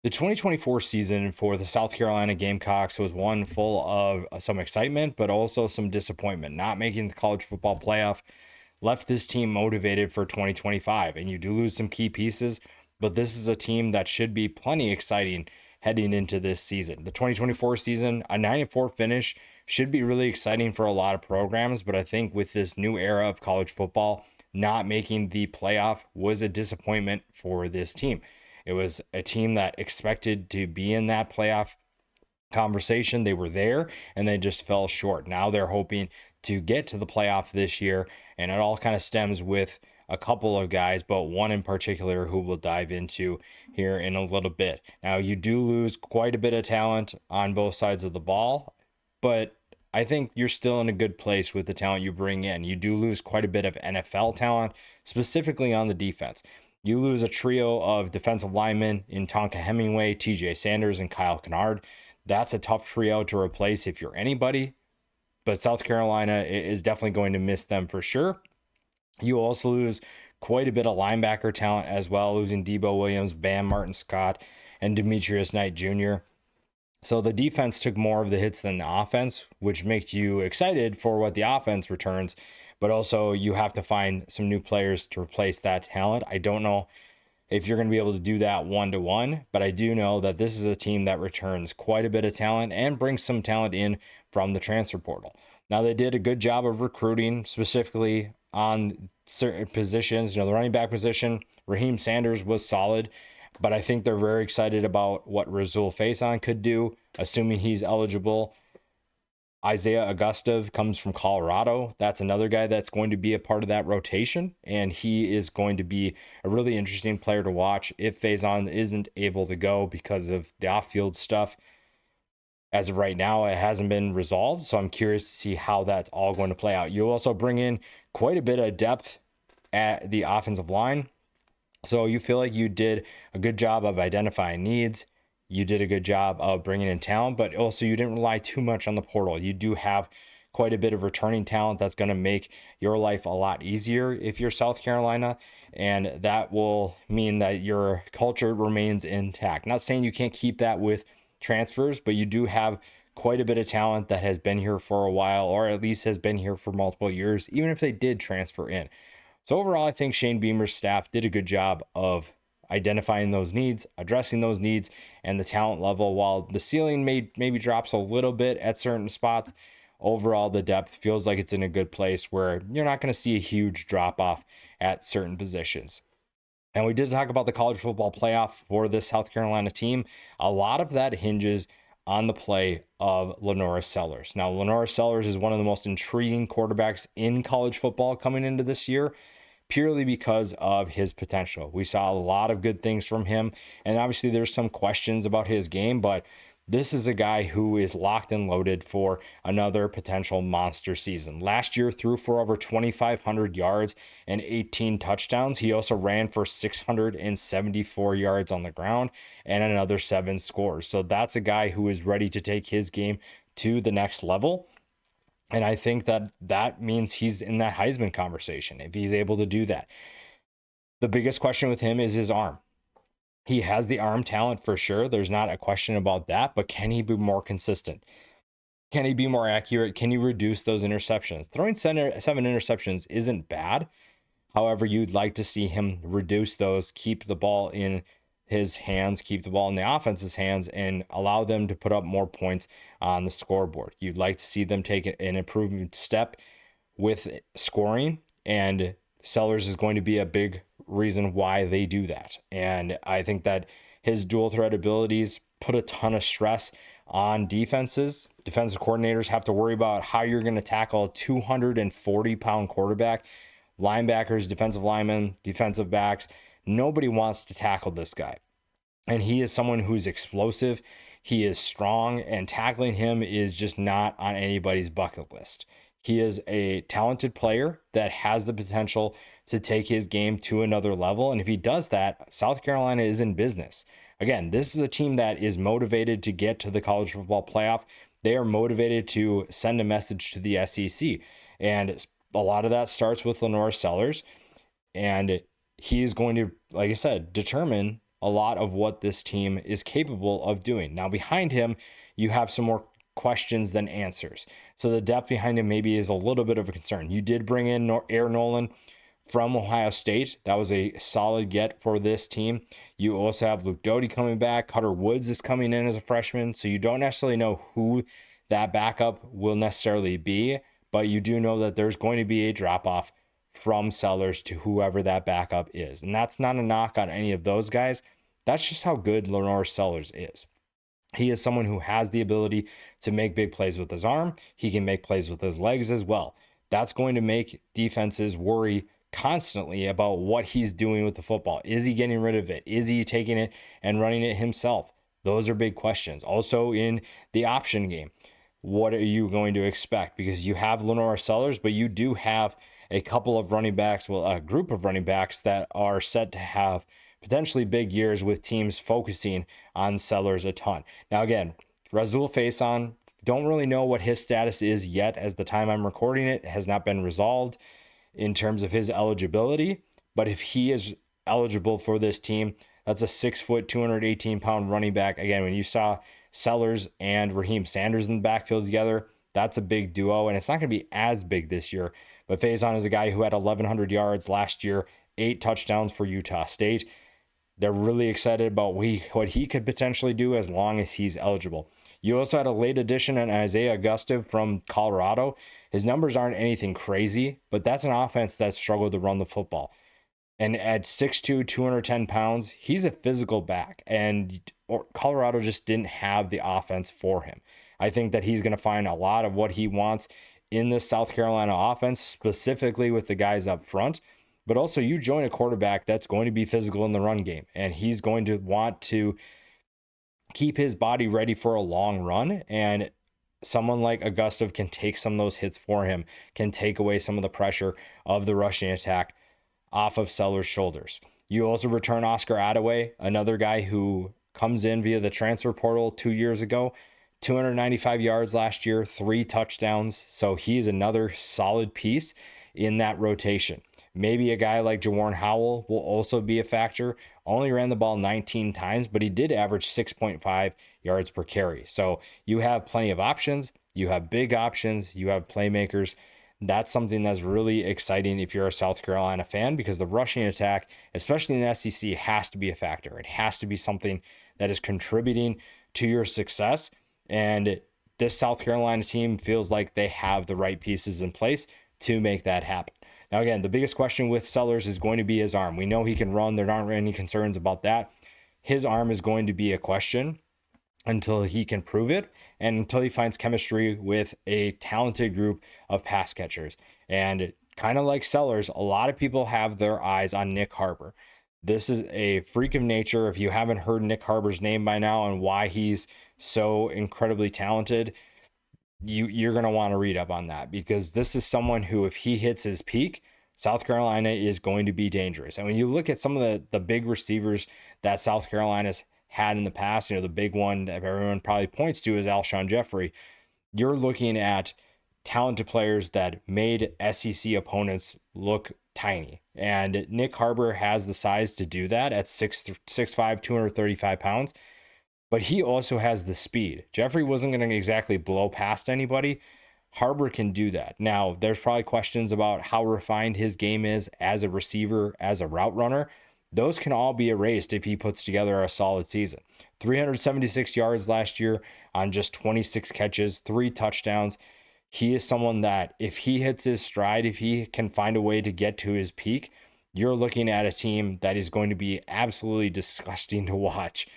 The 2024 season for the South Carolina Gamecocks was one full of some excitement, but also some disappointment. Not making the college football playoff left this team motivated for 2025, and you do lose some key pieces, but this is a team that should be plenty exciting heading into this season. The 2024 season, a 9-4 finish should be really exciting for a lot of programs, but I think with this new era of college football, not making the playoff was a disappointment for this team. It was a team that expected to be in that playoff conversation. They were there and they just fell short. Now they're hoping to get to the playoff this year, and it all kind of stems with a couple of guys, but one in particular who we'll dive into here in a little bit. Now, you do lose quite a bit of talent on both sides of the ball, but I think you're still in a good place with the talent you bring in. You do lose quite a bit of NFL talent, specifically on the defense. You lose a trio of defensive linemen in Tonka Hemingway, TJ Sanders, and Kyle Kennard. That's a tough trio to replace if you're anybody, but South Carolina is definitely going to miss them for sure. You also lose quite a bit of linebacker talent as well, losing Debo Williams, Bam Martin Scott, and Demetrius Knight Jr. So the defense took more of the hits than the offense, which makes you excited for what the offense returns, but also you have to find some new players to replace that talent. I don't know if you're going to be able to do that one-to-one, but I do know that this is a team that returns quite a bit of talent and brings some talent in from the transfer portal. Now, they did a good job of recruiting, specifically on certain positions. The running back position, Raheem Sanders was solid, but I think they're very excited about what Razul Faison could do, assuming he's eligible. Isaiah Augustov comes from Colorado. That's another guy that's going to be a part of that rotation, and he is going to be a really interesting player to watch if Faison isn't able to go because of the off-field stuff. As of right now, it hasn't been resolved, so I'm curious to see how that's all going to play out. You'll also bring in quite a bit of depth at the offensive line, so you feel like you did a good job of identifying needs. You did a good job of bringing in talent, but also you didn't rely too much on the portal. You do have quite a bit of returning talent that's going to make your life a lot easier if you're South Carolina, and that will mean that your culture remains intact. Not saying you can't keep that with transfers, but you do have quite a bit of talent that has been here for a while, or at least has been here for multiple years, even if they did transfer in. So overall, I think Shane Beamer's staff did a good job of identifying those needs, addressing those needs, and the talent level. While the ceiling maybe drops a little bit at certain spots, overall the depth feels like it's in a good place where you're not going to see a huge drop off at certain positions. And we did talk about the college football playoff for this South Carolina team. A lot of that hinges on the play of Lenora Sellers. Now, Lenora Sellers is one of the most intriguing quarterbacks in college football coming into this year, purely because of his potential. We saw a lot of good things from him, and obviously there's some questions about his game, but this is a guy who is locked and loaded for another potential monster season. Last year, threw for over 2,500 yards and 18 touchdowns. He also ran for 674 yards on the ground and another 7 scores. So that's a guy who is ready to take his game to the next level. And I think that means he's in that Heisman conversation if he's able to do that. The biggest question with him is his arm. He has the arm talent for sure. There's not a question about that, but can he be more consistent? Can he be more accurate? Can he reduce those interceptions? Throwing 7 interceptions isn't bad. However, you'd like to see him reduce those, keep the ball in his hands, keep the ball in the offense's hands, and allow them to put up more points on the scoreboard. You'd like to see them take an improvement step with scoring, and Sellers is going to be a big reason why they do that. And I think that his dual threat abilities put a ton of stress on defenses. Defensive coordinators have to worry about how you're going to tackle a 240-pound quarterback. Linebackers, defensive linemen, defensive backs, nobody wants to tackle this guy. And he is someone who's explosive. He is strong, and tackling him is just not on anybody's bucket list. He is a talented player that has the potential to take his game to another level. And if he does that, South Carolina is in business. Again, this is a team that is motivated to get to the college football playoff. They are motivated to send a message to the SEC. And a lot of that starts with Lenora Sellers. And he is going to, like I said, determine a lot of what this team is capable of doing. Now, behind him, you have some more questions than answers. So the depth behind him maybe is a little bit of a concern. You did bring in Aaron Nolan from Ohio State. That was a solid get for this team. You also have Luke Doty coming back. Cutter Woods is coming in as a freshman. So you don't necessarily know who that backup will necessarily be, but you do know that there's going to be a drop off from Sellers to whoever that backup is. And that's not a knock on any of those guys. That's just how good Lenore Sellers is. He is someone who has the ability to make big plays with his arm. He can make plays with his legs as well. That's going to make defenses worry constantly about what he's doing with the football. Is he getting rid of it? Is he taking it and running it himself? Those are big questions. Also in the option game, what are you going to expect? Because you have Lenore Sellers, but you do have a couple of running backs, well, a group of running backs that are set to have potentially big years with teams focusing on Sellers a ton. Now, again, Razul Faison, don't really know what his status is yet as the time I'm recording it. It has not been resolved in terms of his eligibility, but if he is eligible for this team, that's a 6 foot, 218 pound running back. Again, when you saw Sellers and Raheem Sanders in the backfield together, that's a big duo, and it's not going to be as big this year. But Faison is a guy who had 1,100 yards last year, 8 touchdowns for Utah State. They're really excited about what he could potentially do as long as he's eligible. You also had a late addition in Isaiah Augusta from Colorado. His numbers aren't anything crazy, but that's an offense that struggled to run the football. And at 6'2", 210 pounds, he's a physical back. And Colorado just didn't have the offense for him. I think that he's going to find a lot of what he wants in this South Carolina offense, specifically with the guys up front. But also you join a quarterback that's going to be physical in the run game, and he's going to want to keep his body ready for a long run. And someone like Augusta can take some of those hits for him, can take away some of the pressure of the rushing attack off of Sellers' shoulders. You also return Oscar Attaway, another guy who comes in via the transfer portal 2 years ago, 295 yards last year, 3 touchdowns. So he's another solid piece in that rotation. Maybe a guy like Jawarn Howell will also be a factor. Only ran the ball 19 times, but he did average 6.5 yards per carry. So you have plenty of options. You have big options. You have playmakers. That's something that's really exciting if you're a South Carolina fan, because the rushing attack, especially in the SEC, has to be a factor. It has to be something that is contributing to your success. And this South Carolina team feels like they have the right pieces in place to make that happen. Now, again, the biggest question with Sellers is going to be his arm. We know he can run. There aren't any concerns about that. His arm is going to be a question until he can prove it and until he finds chemistry with a talented group of pass catchers. And kind of like Sellers, a lot of people have their eyes on Nick Harbor. This is a freak of nature. If you haven't heard Nick Harbor's name by now and why he's so incredibly talented, you're going to want to read up on that, because this is someone who, if he hits his peak, South Carolina is going to be dangerous. And when you look at some of the big receivers that South Carolina's had in the past, the big one that everyone probably points to is Alshon Jeffrey. You're looking at talented players that made SEC opponents look tiny. And Nick Harbor has the size to do that at 6'5", 235 pounds. But he also has the speed. Jeffrey wasn't going to exactly blow past anybody. Harbor can do that. Now, there's probably questions about how refined his game is as a receiver, as a route runner. Those can all be erased if he puts together a solid season. 376 yards last year on just 26 catches, 3 touchdowns. He is someone that if he hits his stride, if he can find a way to get to his peak, you're looking at a team that is going to be absolutely disgusting to watch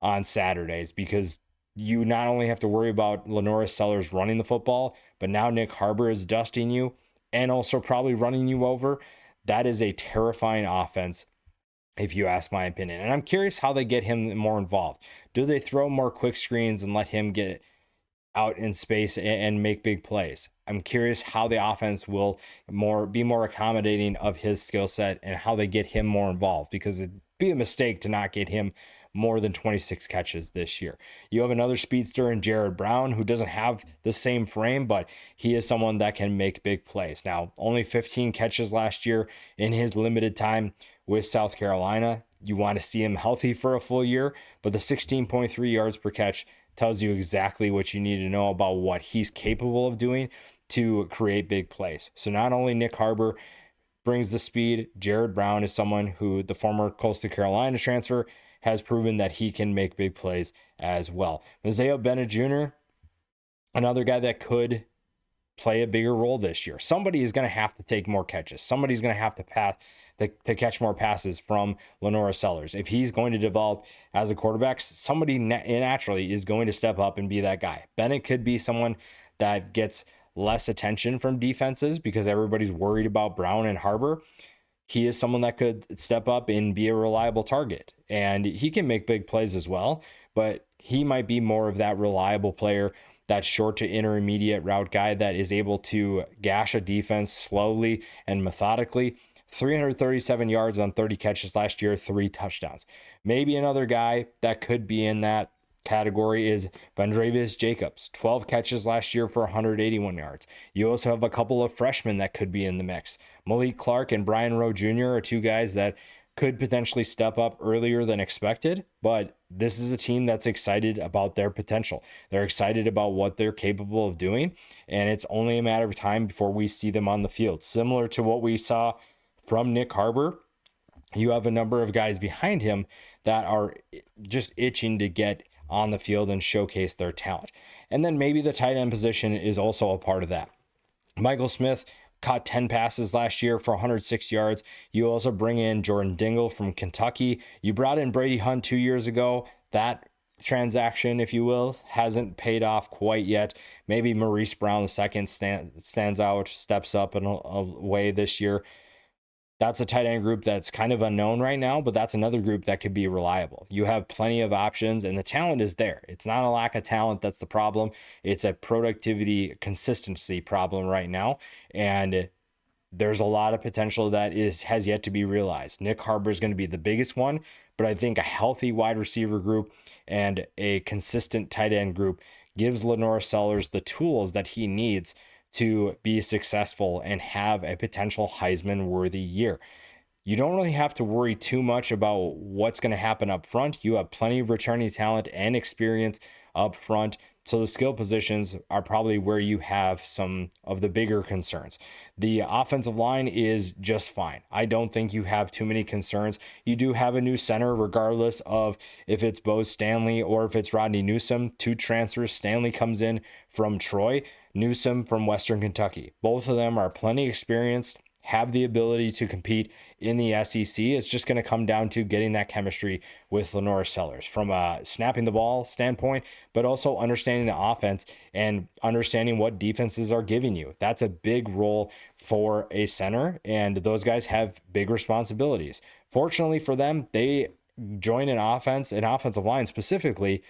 on Saturdays, because you not only have to worry about Lenore Sellers running the football, but now Nick Harbor is dusting you and also probably running you over. That is a terrifying offense, if you ask my opinion. And I'm curious how they get him more involved. Do they throw more quick screens and let him get out in space and make big plays? I'm curious how the offense will be more accommodating of his skill set and how they get him more involved, because it'd be a mistake to not get him more than 26 catches this year. You have another speedster in Jared Brown, who doesn't have the same frame, but he is someone that can make big plays. Now, only 15 catches last year in his limited time with South Carolina. You want to see him healthy for a full year, but the 16.3 yards per catch tells you exactly what you need to know about what he's capable of doing to create big plays. So not only Nick Harbor brings the speed, Jared Brown is someone who, the former Coastal Carolina transfer, has proven that he can make big plays as well. Isaiah Bennett Jr., another guy that could play a bigger role this year. Somebody is going to have to take more catches. Somebody's going to have to pass to catch more passes from Lenora Sellers. If he's going to develop as a quarterback, somebody naturally is going to step up and be that guy. Bennett could be someone that gets less attention from defenses because everybody's worried about Brown and Harbor. He is someone that could step up and be a reliable target, and he can make big plays as well, but he might be more of that reliable player, that short to intermediate route guy that is able to gash a defense slowly and methodically. 337 yards on 30 catches last year, 3 touchdowns. Maybe another guy that could be in that category is Vandravius Jacobs, 12 catches last year for 181 yards. You also have a couple of freshmen that could be in the mix. Malik Clark and Brian Rowe Jr. are 2 guys that could potentially step up earlier than expected, but this is a team that's excited about their potential. They're excited about what they're capable of doing, and it's only a matter of time before we see them on the field. Similar to what we saw from Nick Harbor, you have a number of guys behind him that are just itching to get on the field and showcase their talent. And then maybe the tight end position is also a part of that. Michael Smith caught 10 passes last year for 106 yards. You also bring in Jordan Dingle from Kentucky. You brought in Brady Hunt 2 years ago. That transaction, if you will, hasn't paid off quite yet. Maybe Maurice Brown II stands out, steps up in a way this year. That's a tight end group that's kind of unknown right now, but that's another group that could be reliable. You have plenty of options and the talent is there. It's not a lack of talent that's the problem. It's a productivity consistency problem right now. And there's a lot of potential that has yet to be realized. Nick Harbor is going to be the biggest one, but I think a healthy wide receiver group and a consistent tight end group gives Lenora Sellers the tools that he needs to be successful and have a potential Heisman worthy year. You don't really have to worry too much about what's going to happen up front. You have plenty of returning talent and experience up front. So the skill positions are probably where you have some of the bigger concerns. The offensive line is just fine. I don't think you have too many concerns. You do have a new center, regardless of if it's Bo Stanley or if it's Rodney Newsome. 2 transfers. Stanley comes in from Troy, Newsome from Western Kentucky. Both of them are plenty experienced, have the ability to compete in the SEC. It's just going to come down to getting that chemistry with Lenora Sellers from a snapping the ball standpoint, but also understanding the offense and understanding what defenses are giving you. That's a big role for a center, and those guys have big responsibilities. Fortunately for them, they join an offensive line specifically,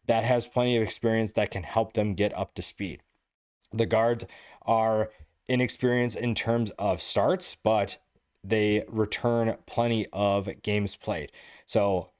that has plenty of experience that can help them get up to speed. The guards are inexperienced in terms of starts, but they return plenty of games played. So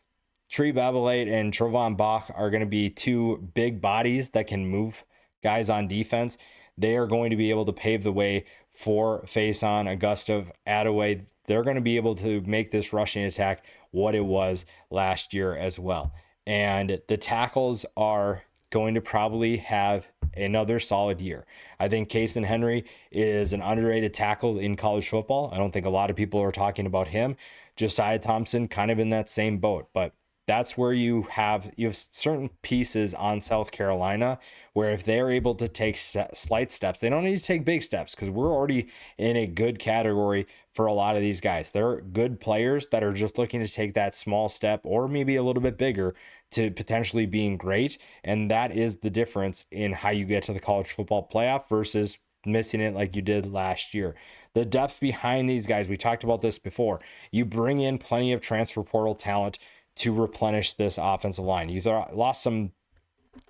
Tree Babalate and Trovon Bach are going to be 2 big bodies that can move guys on defense. They are going to be able to pave the way for Faison, Augusta, Attaway. They're going to be able to make this rushing attack what it was last year as well. And the tackles are going to probably have another solid year. I think Kason Henry is an underrated tackle in college football. I don't think a lot of people are talking about him. Josiah Thompson kind of in that same boat, but that's where you have certain pieces on South Carolina where if they're able to take slight steps, they don't need to take big steps because we're already in a good category for a lot of these guys. They're good players that are just looking to take that small step or maybe a little bit bigger to potentially being great. And that is the difference in how you get to the college football playoff versus missing it like you did last year. The depth behind these guys, we talked about this before. You bring in plenty of transfer portal talent to replenish this offensive line. You lost some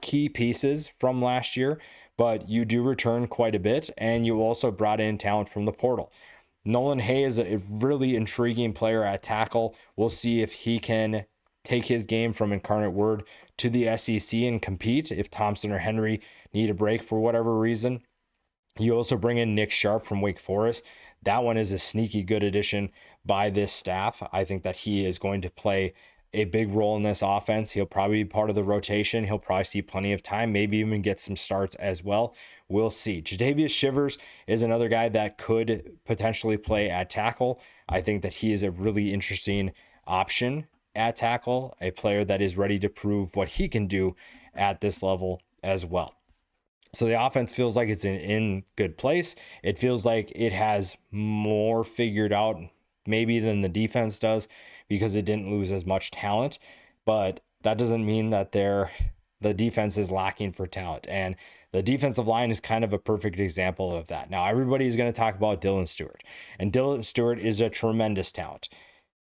key pieces from last year, but you do return quite a bit, and you also brought in talent from the portal. Nolan Hay is a really intriguing player at tackle. We'll see if he can take his game from Incarnate Word to the SEC and compete if Thompson or Henry need a break for whatever reason. You also bring in Nick Sharp from Wake Forest. That one is a sneaky good addition by this staff. I think that he is going to play a big role in this offense. He'll probably be part of the rotation. He'll probably see plenty of time, maybe even get some starts as well. We'll see. Jadavius Shivers is another guy that could potentially play at tackle. I think that he is a really interesting option at tackle, a player that is ready to prove what he can do at this level as well. So the offense feels like it's in good place. It feels like it has more figured out maybe than the defense does because it didn't lose as much talent. But that doesn't mean that the defense is lacking for talent. And the defensive line is kind of a perfect example of that. Now, everybody is going to talk about Dylan Stewart. And Dylan Stewart is a tremendous talent.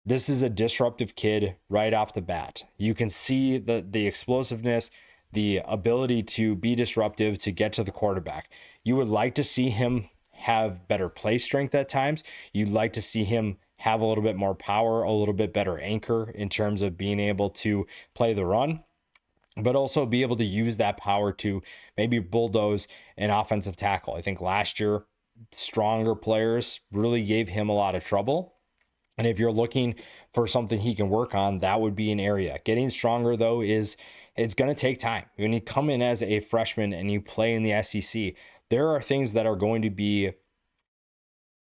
This is a disruptive kid right off the bat. You can see the explosiveness, the ability to be disruptive, to get to the quarterback. You would like to see him have better play strength at times. You'd like to see him have a little bit more power, a little bit better anchor in terms of being able to play the run, but also be able to use that power to maybe bulldoze an offensive tackle. I think last year, stronger players really gave him a lot of trouble. And if you're looking for something he can work on, that would be an area. Getting stronger, though, it's going to take time. When you come in as a freshman and you play in the SEC, there are things that are going to be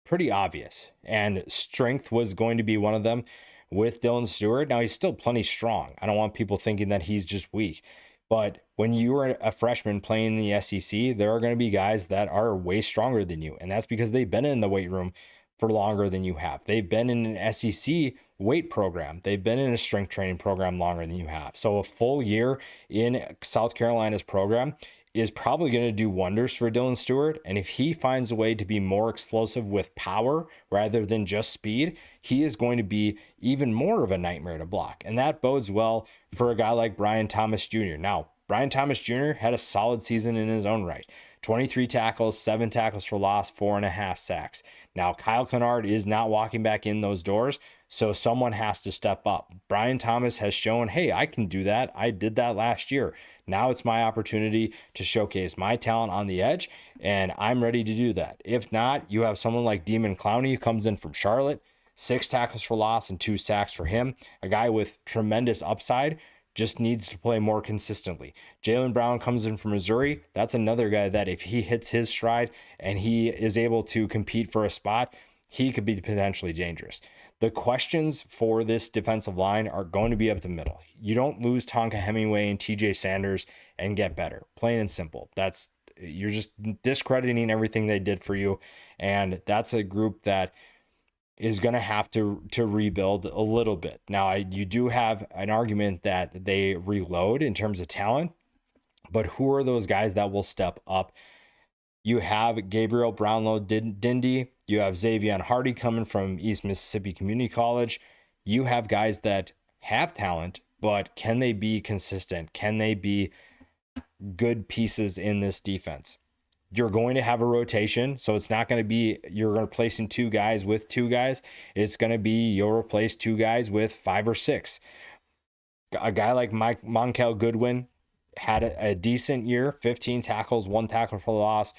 pretty obvious. And strength was going to be one of them with Dylan Stewart. Now, he's still plenty strong. I don't want people thinking that he's just weak. But when you are a freshman playing in the SEC, there are going to be guys that are way stronger than you. And that's because they've been in the weight room for longer than you have. They've been in an SEC weight program. They've been in a strength training program longer than you have. So a full year in South Carolina's program is probably going to do wonders for Dylan Stewart. And if he finds a way to be more explosive with power rather than just speed, he is going to be even more of a nightmare to block. And that bodes well for a guy like Brian Thomas Jr. Now, Brian Thomas Jr. had a solid season in his own right. 23 tackles, 7 tackles for loss, 4.5 sacks. Now, Kyle Kennard is not walking back in those doors, so someone has to step up. Brian Thomas has shown, hey, I can do that. I did that last year. Now it's my opportunity to showcase my talent on the edge, and I'm ready to do that. If not, you have someone like Demon Clowney who comes in from Charlotte, 6 tackles for loss and 2 sacks for him. A guy with tremendous upside, just needs to play more consistently. Jalen Brown comes in from Missouri. That's another guy that if he hits his stride and he is able to compete for a spot, he could be potentially dangerous. The questions for this defensive line are going to be up the middle. You don't lose Tonka Hemingway and TJ Sanders and get better. Plain and simple. You're just discrediting everything they did for you. And that's a group that is going to have to rebuild a little bit. Now, you do have an argument that they reload in terms of talent, but who are those guys that will step up? You have Gabriel Brownlow Dindy. You have Xavier Hardy coming from East Mississippi Community College. You have guys that have talent, but can they be consistent? Can they be good pieces in this defense? You're going to have a rotation, so it's not going to be you're replacing 2 guys with 2 guys. It's going to be you'll replace 2 guys with 5 or 6. A guy like Mike Monkel Goodwin had a decent year, 15 tackles, 1 tackle for loss.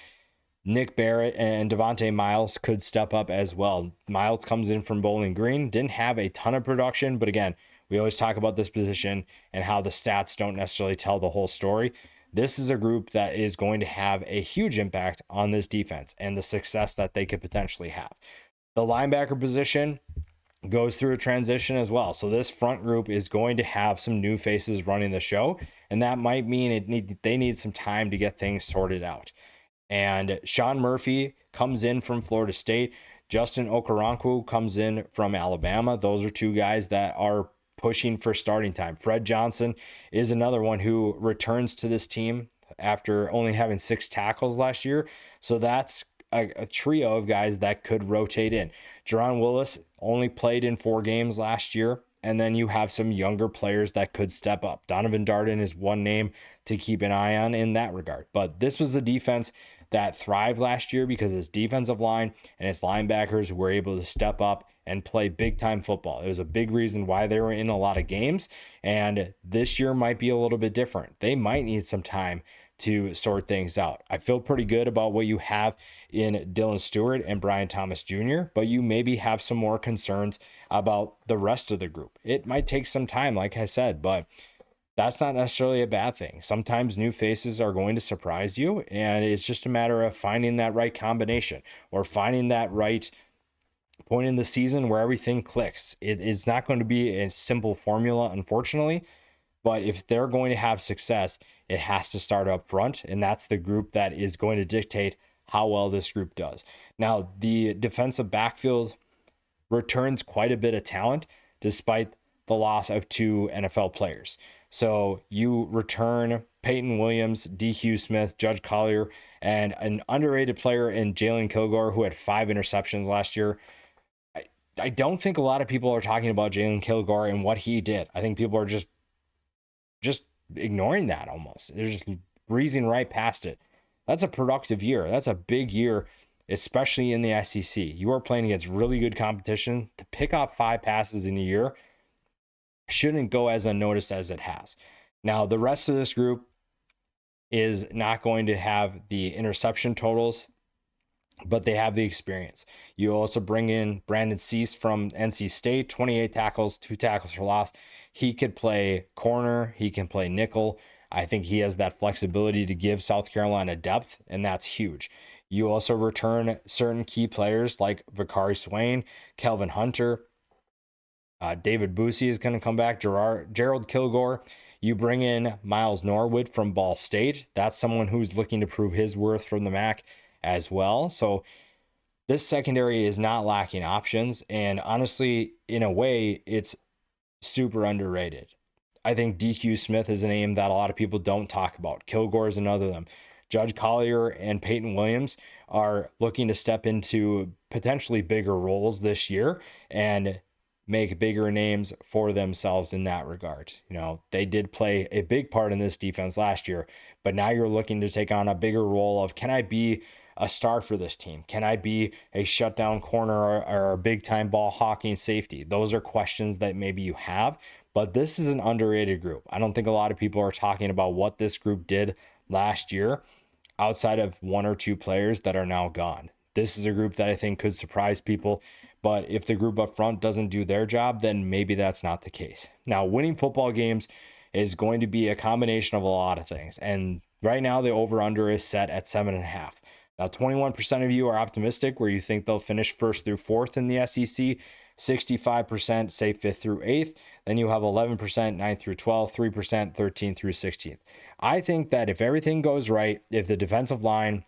Nick Barrett and Devontae Miles could step up as well. Miles comes in from Bowling Green, didn't have a ton of production, but again, we always talk about this position and how the stats don't necessarily tell the whole story. This is a group that is going to have a huge impact on this defense and the success that they could potentially have. The linebacker position goes through a transition as well. So this front group is going to have some new faces running the show, and that might mean they need some time to get things sorted out. And Sean Murphy comes in from Florida State. Justin Okoronkwo comes in from Alabama. Those are 2 guys that are pushing for starting time. Fred Johnson is another one who returns to this team after only having 6 tackles last year. So that's a trio of guys that could rotate in. Jerron Willis only played in 4 games last year. And then you have some younger players that could step up. Donovan Darden is one name to keep an eye on in that regard. But this was a defense that thrived last year because its defensive line and its linebackers were able to step up and play big time football. It was a big reason why they were in a lot of games. And this year might be a little bit different. They might need some time to sort things out. I feel pretty good about what you have in Dylan Stewart and Brian Thomas Jr., but you maybe have some more concerns about the rest of the group. It might take some time, like I said, but that's not necessarily a bad thing. Sometimes new faces are going to surprise you, and it's just a matter of finding that right combination or finding that right point in the season where everything clicks. It's not going to be a simple formula, unfortunately, but if they're going to have success, it has to start up front, and that's the group that is going to dictate how well this group does. Now, the defensive backfield returns quite a bit of talent despite the loss of 2 NFL players. So you return Peyton Williams, DQ Smith, Judge Collier, and an underrated player in Jalen Kilgore, who had 5 interceptions last year. I don't think a lot of people are talking about Jalen Kilgore and what he did. I think people are just ignoring that almost. They're just breezing right past it. That's a productive year. That's a big year, especially in the SEC. You are playing against really good competition. To pick up 5 passes in a year shouldn't go as unnoticed as it has. Now, the rest of this group is not going to have the interception totals, but they have the experience. You also bring in Brandon Cease from NC State, 28 tackles, 2 tackles for loss. He could play corner. He can play nickel. I think he has that flexibility to give South Carolina depth, and that's huge. You also return certain key players like Vakari Swain, Kelvin Hunter, David Boosie is going to come back, Gerald Kilgore. You bring in Miles Norwood from Ball State. That's someone who's looking to prove his worth from the MAC as well. So this secondary is not lacking options. And honestly, in a way, it's super underrated. I think DQ Smith is a name that a lot of people don't talk about. Kilgore is another of them. Judge Collier and Peyton Williams are looking to step into potentially bigger roles this year and make bigger names for themselves in that regard. You know, they did play a big part in this defense last year, but now you're looking to take on a bigger role of, can I be a star for this team? Can I be a shutdown corner or a big time ball hawking safety? Those are questions that maybe you have, but this is an underrated group. I don't think a lot of people are talking about what this group did last year outside of 1 or 2 players that are now gone. This is a group that I think could surprise people. But if the group up front doesn't do their job, then maybe that's not the case. Now, winning football games is going to be a combination of a lot of things. And right now, the over-under is set at 7.5. Now, 21% of you are optimistic, where you think they'll finish 1st through 4th in the SEC. 65% say 5th through 8th. Then you have 11% 9th through 12th, 3% 13th through 16th. I think that if everything goes right, if the defensive line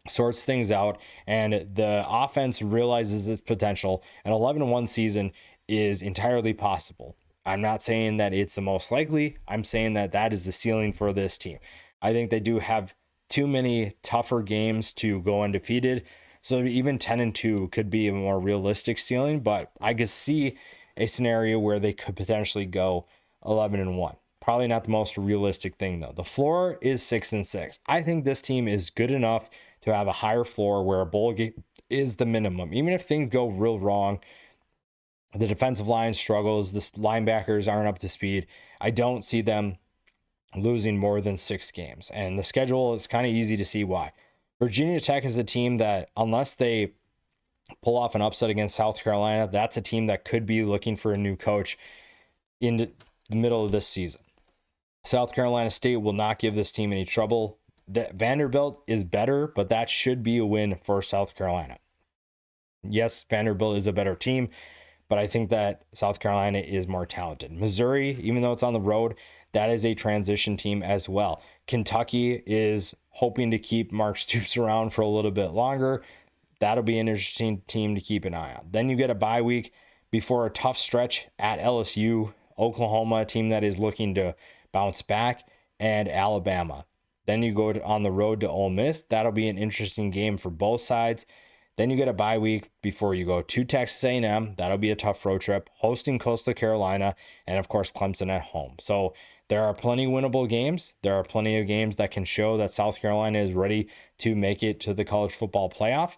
sorts things out and the offense realizes its potential, an 11-1 season is entirely possible. I'm not saying that it's the most likely. I'm saying that that is the ceiling for this team. I think they do have too many tougher games to go undefeated. So even 10-2 could be a more realistic ceiling, but I could see a scenario where they could potentially go 11-1. Probably not the most realistic thing though. The floor is 6-6. I think this team is good enough to have a higher floor where a bowl game is the minimum. Even if things go real wrong, the defensive line struggles, the linebackers aren't up to speed, I don't see them losing more than 6 games. And the schedule is kind of easy to see why. Virginia Tech is a team that, unless they pull off an upset against South Carolina, that's a team that could be looking for a new coach in the middle of this season. South Carolina State will not give this team any trouble. Vanderbilt is better, but that should be a win for South Carolina. Yes, Vanderbilt is a better team, but I think that South Carolina is more talented. Missouri, even though it's on the road, that is a transition team as well. Kentucky is hoping to keep Mark Stoops around for a little bit longer. That'll be an interesting team to keep an eye on. Then you get a bye week before a tough stretch at LSU, Oklahoma, a team that is looking to bounce back, and Alabama. Then you go on the road to Ole Miss. That'll be an interesting game for both sides. Then you get a bye week before you go to Texas A&M. That'll be a tough road trip, hosting Coastal Carolina, and of course Clemson at home. So There are plenty winnable games. There are plenty of games that can show that South Carolina is ready to make it to the college football playoff.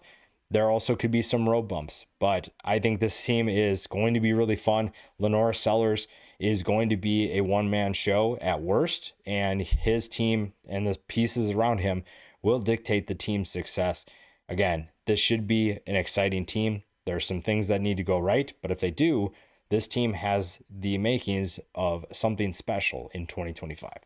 There also could be some road bumps, but I think this team is going to be really fun. Lenore Sellers is going to be a one-man show at worst, and his team and the pieces around him will dictate the team's success. Again, this should be an exciting team. There are some things that need to go right, but if they do, this team has the makings of something special in 2025.